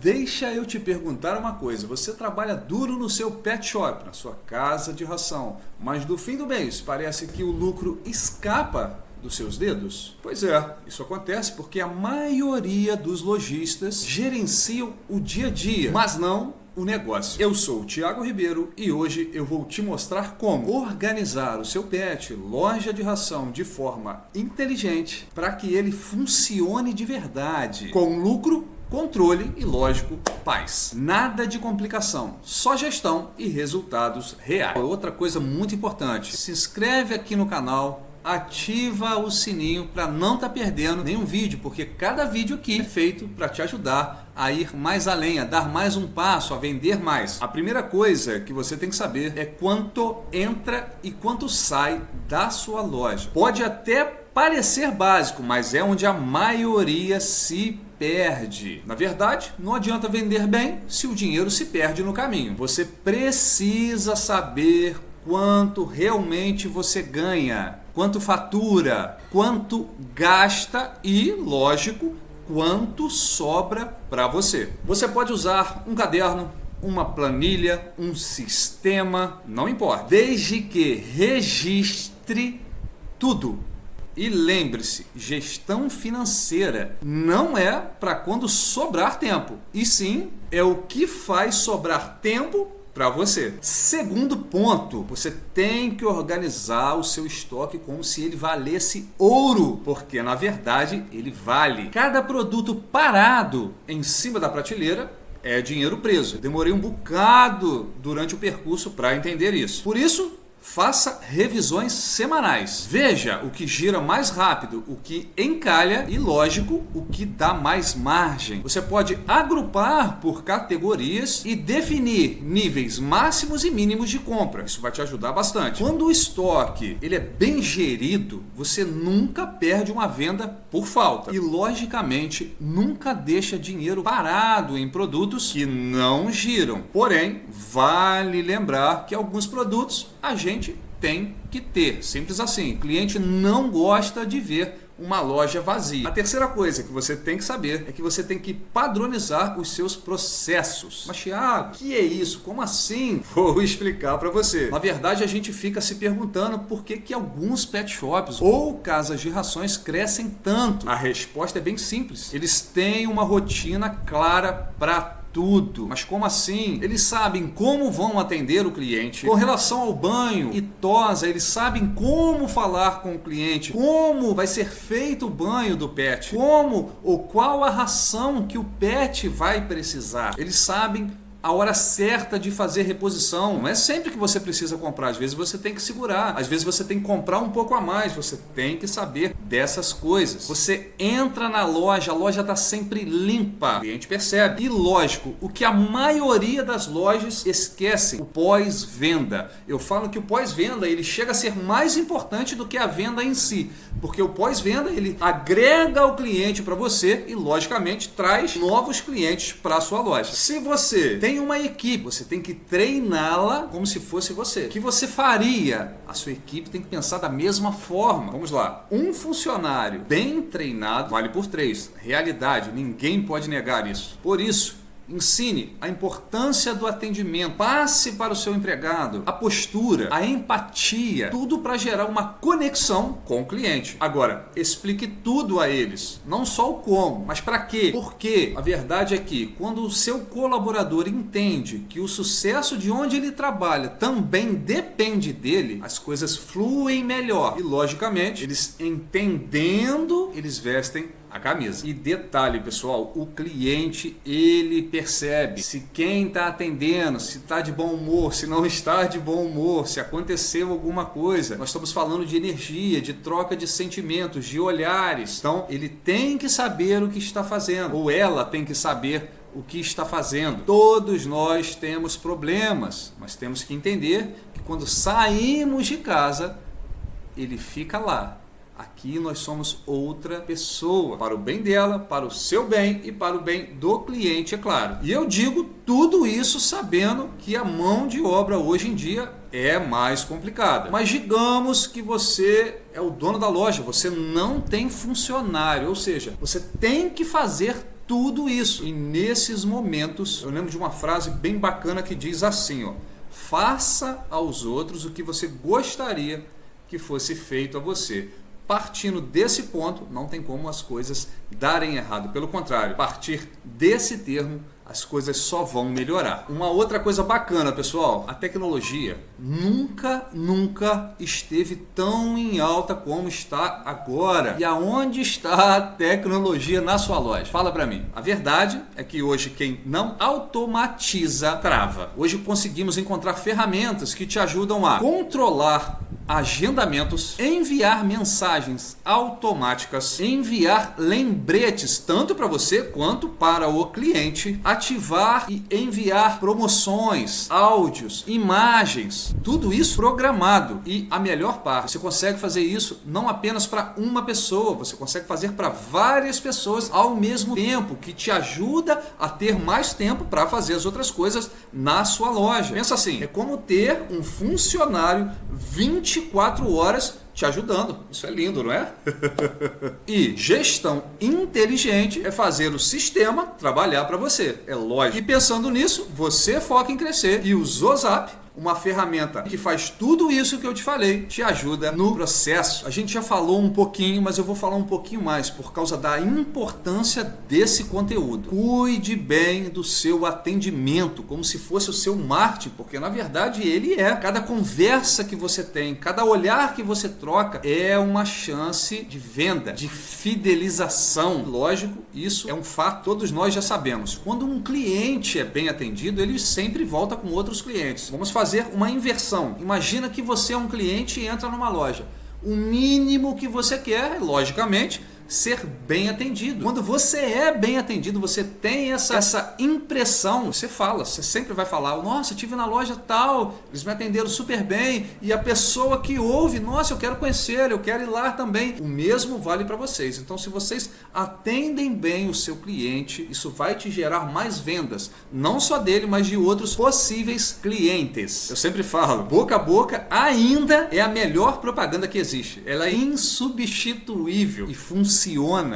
Deixa eu te perguntar uma coisa, você trabalha duro no seu pet shop, na sua casa de ração, mas no fim do mês parece que o lucro escapa dos seus dedos? Pois é, isso acontece porque a maioria dos lojistas gerenciam o dia a dia, mas não o negócio. Eu sou o Thiago Ribeiro e hoje eu vou te mostrar como organizar o seu pet, loja de ração, de forma inteligente para que ele funcione de verdade, com lucro, controle e, lógico, paz. Nada de complicação, só gestão e resultados reais. Outra coisa muito importante, se inscreve aqui no canal, ativa o sininho para não estar perdendo nenhum vídeo, porque cada vídeo aqui é feito para te ajudar a ir mais além, a dar mais um passo, a vender mais. A primeira coisa que você tem que saber é quanto entra e quanto sai da sua loja. Pode até parecer básico, mas é onde a maioria se perde. Na verdade, não adianta vender bem se o dinheiro se perde no caminho. Você precisa saber quanto realmente você ganha, quanto fatura, quanto gasta e, lógico, quanto sobra para você. Você pode usar um caderno, uma planilha, um sistema, não importa, desde que registre tudo. E lembre-se, gestão financeira não é para quando sobrar tempo, e sim é o que faz sobrar tempo para você. Segundo ponto, você tem que organizar o seu estoque como se ele valesse ouro, porque na verdade ele vale. Cada produto parado em cima da prateleira é dinheiro preso. Eu demorei um bocado durante o percurso para entender isso. Por isso, faça revisões semanais. Veja o que gira mais rápido, o que encalha e, lógico, o que dá mais margem. Você pode agrupar por categorias e definir níveis máximos e mínimos de compra. Isso vai te ajudar bastante. Quando o estoque ele é bem gerido, você nunca perde uma venda por falta. E, logicamente, nunca deixa dinheiro parado em produtos que não giram. Porém, vale lembrar que alguns produtos a gente tem que ter, simples assim. O cliente não gosta de ver uma loja vazia. A terceira coisa que você tem que saber é que você tem que padronizar os seus processos. Mas Thiago, o que é isso? Como assim? Vou explicar para você. Na verdade, a gente fica se perguntando por que alguns pet shops ou casas de rações crescem tanto. A resposta é bem simples. Eles têm uma rotina clara para tudo. Mas como assim? Eles sabem como vão atender o cliente. Com relação ao banho e tosa, eles sabem como falar com o cliente, como vai ser feito o banho do pet, como ou qual a ração que o pet vai precisar. Eles sabem a hora certa de fazer reposição. Não é sempre que você precisa comprar, às vezes você tem que segurar, às vezes você tem que comprar um pouco a mais, você tem que saber dessas coisas. Você entra na loja, a loja está sempre limpa, o cliente percebe. E lógico, o que a maioria das lojas esquecem, o pós-venda. Eu falo que o pós-venda ele chega a ser mais importante do que a venda em si, porque o pós-venda ele agrega o cliente para você e logicamente traz novos clientes para a sua loja. Se você tem uma equipe, você tem que treiná-la como se fosse você. O que você faria? A sua equipe tem que pensar da mesma forma. Vamos lá. Um funcionário bem treinado vale por 3. Realidade, ninguém pode negar isso. Por isso, ensine a importância do atendimento, passe para o seu empregado a postura, a empatia, tudo para gerar uma conexão com o cliente. Agora, explique tudo a eles, não só o como, mas para quê, por quê. A verdade é que quando o seu colaborador entende que o sucesso de onde ele trabalha também depende dele, as coisas fluem melhor e, logicamente, eles entendendo, eles vestem a camisa. E detalhe, pessoal, o cliente ele percebe se quem está atendendo, se está de bom humor, se não está de bom humor, se aconteceu alguma coisa. Nós estamos falando de energia, de troca de sentimentos, de olhares. Então ele tem que saber o que está fazendo, ou ela tem que saber o que está fazendo. Todos nós temos problemas, mas temos que entender que quando saímos de casa, ele fica lá. Aqui nós somos outra pessoa, para o bem dela, para o seu bem e para o bem do cliente, é claro. E eu digo tudo isso sabendo que a mão de obra hoje em dia é mais complicada. Mas digamos que você é o dono da loja, você não tem funcionário, ou seja, você tem que fazer tudo isso. E nesses momentos, eu lembro de uma frase bem bacana que diz assim, ó: faça aos outros o que você gostaria que fosse feito a você. Partindo desse ponto, não tem como as coisas darem errado. Pelo contrário, a partir desse termo, as coisas só vão melhorar. Uma outra coisa bacana, pessoal, a tecnologia nunca esteve tão em alta como está agora. E aonde está a tecnologia na sua loja? Fala pra mim. A verdade é que hoje quem não automatiza trava. Hoje conseguimos encontrar ferramentas que te ajudam a controlar agendamentos, enviar mensagens automáticas, enviar lembretes tanto para você quanto para o cliente, ativar e enviar promoções, áudios, imagens, tudo isso programado. E a melhor parte, você consegue fazer isso não apenas para uma pessoa, você consegue fazer para várias pessoas ao mesmo tempo, que te ajuda a ter mais tempo para fazer as outras coisas na sua loja. Pensa assim, é como ter um funcionário 24 horas te ajudando. Isso é lindo, não é? E gestão inteligente é fazer o sistema trabalhar para você. É lógico. E pensando nisso, você foca em crescer. E o Zozap, uma ferramenta que faz tudo isso que eu te falei, te ajuda no processo. A gente já falou um pouquinho, mas eu vou falar um pouquinho mais por causa da importância desse conteúdo. Cuide bem do seu atendimento, como se fosse o seu marketing, porque na verdade ele é. Cada conversa que você tem, cada olhar que você troca é uma chance de venda, de fidelização. Lógico, isso é um fato, todos nós já sabemos. Quando um cliente é bem atendido, ele sempre volta com outros clientes. Vamos fazer uma inversão. Imagina que você é um cliente e entra numa loja. O mínimo que você quer, logicamente, ser bem atendido. Quando você é bem atendido, você tem essa impressão, você fala, você sempre vai falar: nossa, eu estive na loja tal, eles me atenderam super bem, e a pessoa que ouve, nossa, eu quero conhecer, eu quero ir lá também. O mesmo vale para vocês. Então, se vocês atendem bem o seu cliente, isso vai te gerar mais vendas, não só dele, mas de outros possíveis clientes. Eu sempre falo, boca a boca ainda é a melhor propaganda que existe. Ela é insubstituível e funciona.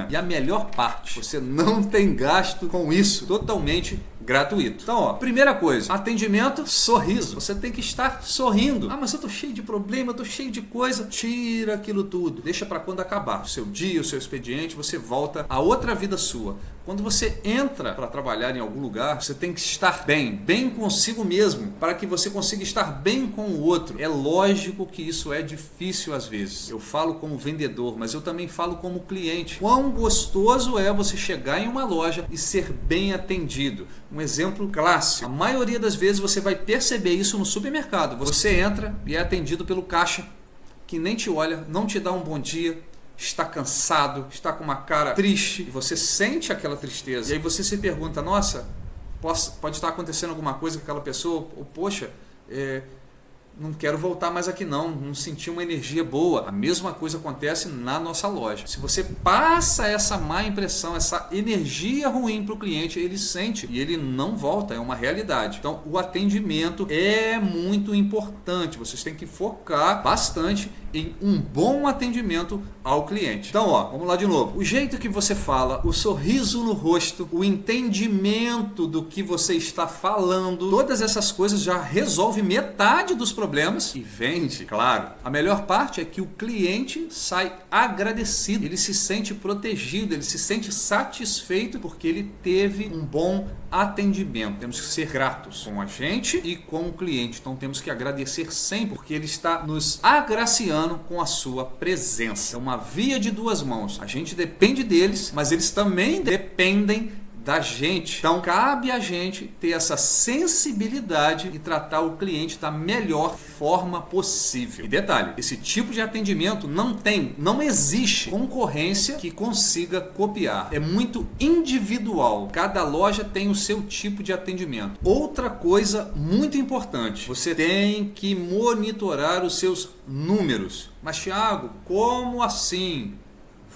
E a melhor parte, você não tem gasto com isso, totalmente gratuito. Então, ó, primeira coisa, atendimento, sorriso. Você tem que estar sorrindo. Ah, mas eu tô cheio de problema, eu tô cheio de coisa. Tira aquilo tudo. Deixa para quando acabar o seu dia, o seu expediente, você volta a outra vida sua. Quando você entra para trabalhar em algum lugar, você tem que estar bem consigo mesmo, para que você consiga estar bem com o outro. É lógico que isso é difícil às vezes. Eu falo como vendedor, mas eu também falo como cliente. Quão gostoso é você chegar em uma loja e ser bem atendido. Um exemplo clássico. A maioria das vezes você vai perceber isso no supermercado. Você entra e é atendido pelo caixa, que nem te olha, não te dá um bom dia, está cansado, está com uma cara triste, e você sente aquela tristeza. E aí você se pergunta: nossa, pode estar acontecendo alguma coisa com aquela pessoa? Ou, poxa, não quero voltar mais aqui não senti uma energia boa. A mesma coisa acontece na nossa loja. Se você passa essa má impressão, essa energia ruim para o cliente, ele sente e ele não volta, é uma realidade. Então o atendimento é muito importante, vocês têm que focar bastante em um bom atendimento ao cliente. Então, ó, vamos lá de novo. O jeito que você fala, o sorriso no rosto, o entendimento do que você está falando, todas essas coisas já resolvem metade dos problemas e vende, claro. A melhor parte é que o cliente sai agradecido, ele se sente protegido, ele se sente satisfeito porque ele teve um bom atendimento. Temos que ser gratos com a gente e com o cliente. Então temos que agradecer sempre, porque ele está nos agraciando com a sua presença. É uma via de duas mãos. A gente depende deles, mas eles também dependem da gente. Então cabe a gente ter essa sensibilidade e tratar o cliente da melhor forma possível. E detalhe, esse tipo de atendimento não existe concorrência que consiga copiar. É muito individual. Cada loja tem o seu tipo de atendimento. Outra coisa muito importante, você tem que monitorar os seus números. Mas Thiago, como assim?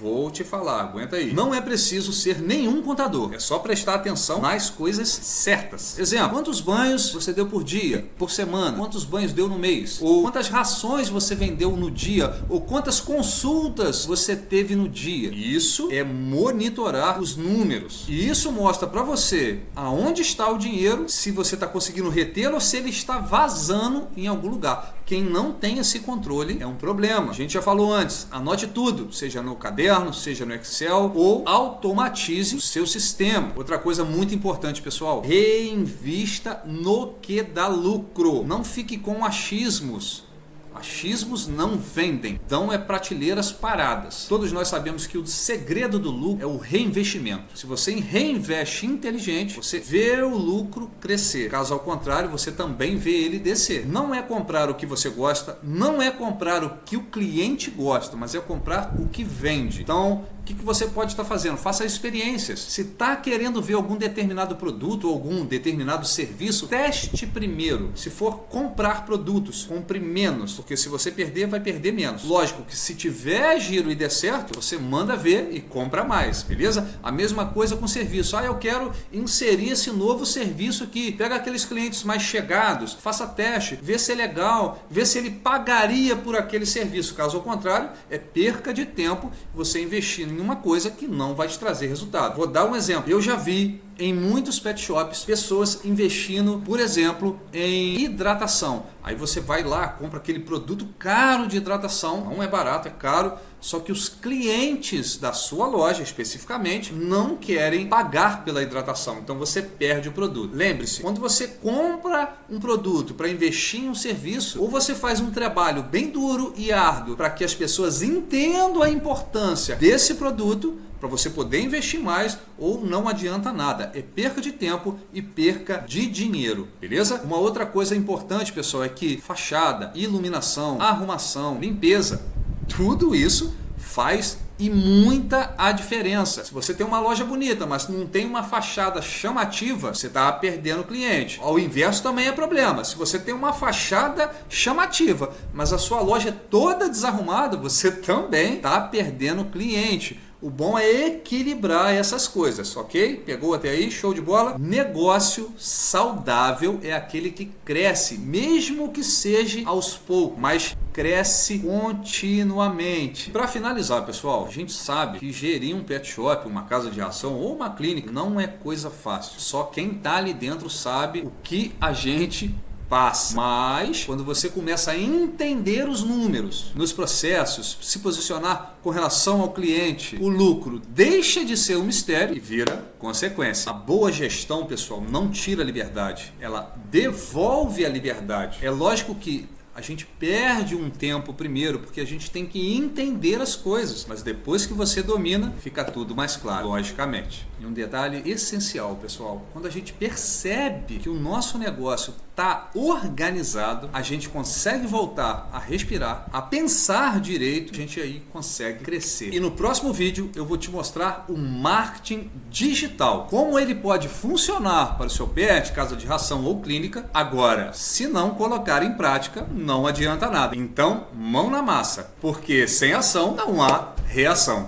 Vou te falar, aguenta aí. Não é preciso ser nenhum contador. É só prestar atenção nas coisas certas. Exemplo, quantos banhos você deu por dia, por semana? Quantos banhos deu no mês? Ou quantas rações você vendeu no dia? Ou quantas consultas você teve no dia? Isso é monitorar os números. E isso mostra para você aonde está o dinheiro, se você está conseguindo retê-lo ou se ele está vazando em algum lugar. Quem não tem esse controle é um problema. A gente já falou antes, anote tudo, seja no caderno, seja no Excel, ou automatize o seu sistema. Outra coisa muito importante, pessoal, reinvista no que dá lucro. Não fique com achismos. Achismos não vendem, dão prateleiras paradas. Todos nós sabemos que o segredo do lucro é o reinvestimento. Se você reinveste inteligente, você vê o lucro crescer. Caso ao contrário, você também vê ele descer. Não é comprar o que você gosta, não é comprar o que o cliente gosta, mas é comprar o que vende. Então, o que você pode estar fazendo? Faça experiências. Se está querendo ver algum determinado produto ou algum determinado serviço, teste primeiro. Se for comprar produtos, compre menos, porque se você perder, vai perder menos. Lógico que se tiver giro e der certo, você manda ver e compra mais, beleza? A mesma coisa com serviço. Eu quero inserir esse novo serviço aqui. Pega aqueles clientes mais chegados, faça teste, vê se é legal, vê se ele pagaria por aquele serviço. Caso ao contrário, é perca de tempo você investir em uma coisa que não vai te trazer resultado. Vou dar um exemplo. Eu já vi em muitos pet shops pessoas investindo, por exemplo, em hidratação. Aí você vai lá, compra aquele produto caro de hidratação, não é barato, é caro, só que os clientes da sua loja especificamente não querem pagar pela hidratação, então você perde o produto. Lembre-se, quando você compra um produto para investir em um serviço, ou você faz um trabalho bem duro e árduo para que as pessoas entendam a importância desse produto, para você poder investir mais, ou não adianta nada. É perca de tempo e perca de dinheiro, beleza? Uma outra coisa importante, pessoal, é que fachada, iluminação, arrumação, limpeza, tudo isso faz e muita a diferença. Se você tem uma loja bonita, mas não tem uma fachada chamativa, você está perdendo cliente. Ao inverso também é problema. Se você tem uma fachada chamativa, mas a sua loja é toda desarrumada, você também está perdendo cliente. O bom é equilibrar essas coisas, ok? Pegou até aí? Show de bola? Negócio saudável é aquele que cresce, mesmo que seja aos poucos, mas cresce continuamente. Para finalizar, pessoal, a gente sabe que gerir um pet shop, uma casa de ração ou uma clínica não é coisa fácil. Só quem está ali dentro sabe o que a gente passa. Mas quando você começa a entender os números nos processos, se posicionar com relação ao cliente, o lucro deixa de ser um mistério e vira consequência. A boa gestão, pessoal, não tira a liberdade, ela devolve a liberdade. É lógico que a gente perde um tempo primeiro, porque a gente tem que entender as coisas, mas depois que você domina, fica tudo mais claro, logicamente. E um detalhe essencial, pessoal, quando a gente percebe que o nosso negócio está organizado, a gente consegue voltar a respirar, a pensar direito, a gente aí consegue crescer. E no próximo vídeo eu vou te mostrar o marketing digital, como ele pode funcionar para o seu pet, casa de ração ou clínica. Agora, se não colocar em prática, não adianta nada. Então, mão na massa, porque sem ação não há reação.